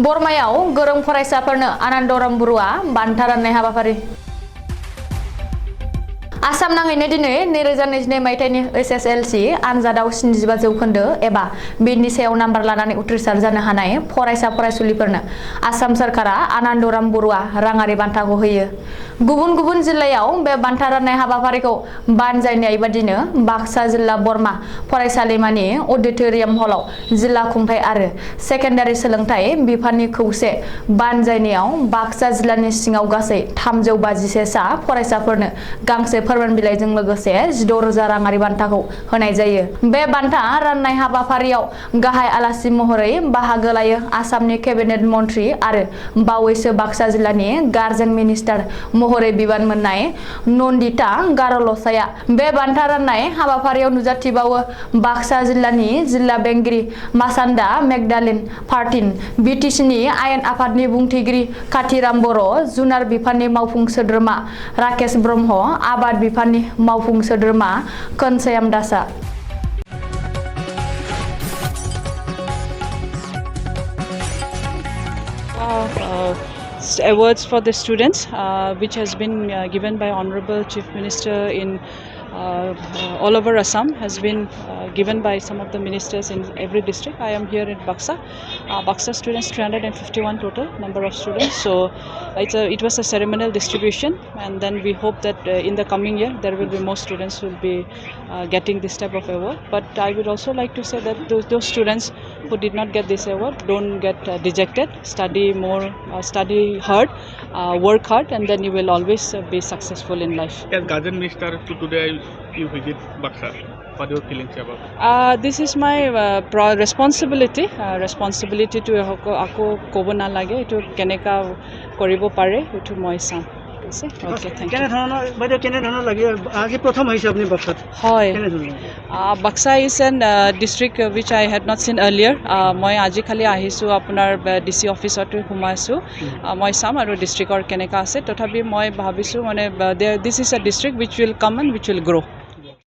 बरमायाव गोरों फरायसाफोरनो आनन्दराम बरुवा बान्था राननाय हाबाफारि आसाम नाङैनो दिनै 2022 मायथाइनि एसएसएलसी आनजादाव 75 जौखोन्दो एबा बेनि सायाव नाम्बार लानानै उथ्रिसार जानो हानाय फरायसा फरायसुलिफोरनो आसाम सरकारा आनन्दराम बरुवा राङारि बान्थाखौ होयो। गुबुन गुबुन जिल्लायाव बे बान्था राननाय हाबाफारिखौ बानजायनाय बादिनो बाक्सा जिल्ला बरमा फरायसालिमानि अडिटोरियाम हलाव जिल्ला खुंथाय आरो सेकेन्डारि सोलोंथाइ बिफाननि खौसे बानजायनायाव बाक्सा जिल्लानि सिङाव गासै 351 सा फरायसाफोरनो गांसे फोरमान बिलाइजों लोगोसे 16,000 राङारि बान्थाखौ होनाय जायो। बे बान्था राननाय हाबाफारियाव गाहाय आलासि महरै बाहागो लायो आसामनि केबिनेट मन्थ्रि आरो बावैसो बाक्सा जिल्लानि गार्जेन मिनिस्टार महरै बिबान मोननाय नन्दिता गार'लसाया। बे बान्था राननाय हाबाफारियाव नुजाथिबावो बाक्सा जिल्लानि जिल्ला बेंगिरि मासान्दा मेगदालिन पार्टिन, बिटिसिनि आयेन आफादनि बुंथिगिरि काथिराम बर', जुनार बिफाननि मावफुं सोद्रोमा राकेश ब्रह्म, आबाद बिफाननि मावफुं सोद्रोमा कनसायाम दासा। Awards for the students, which has been given by Honorable Chief Minister in all over Assam, has been given by some of the ministers in every district. I am here in Buxa. Buxa students 351 total number of students. So it was a ceremonial distribution, and then we hope that in the coming year there will be more students who will be getting this type of award. But I would also like to say that those students who did not get this award, don't get dejected. Study more, study hard, work hard, and then you will always be successful in life. As Guardian Minister, today you visit Buxa. What are your feelings about? This is my responsibility. Responsibility to ako kobo na lage. Ito keneka koribo pare. Ito moi sam. Okay, thank you. Buxa is a district which I had not seen earlier. Moi aji khali ahisu apunar DC office to humaisu. Moi sam aru district or keneka ase. Tothapi moi bhabisu mane this is a district which will come and which will grow.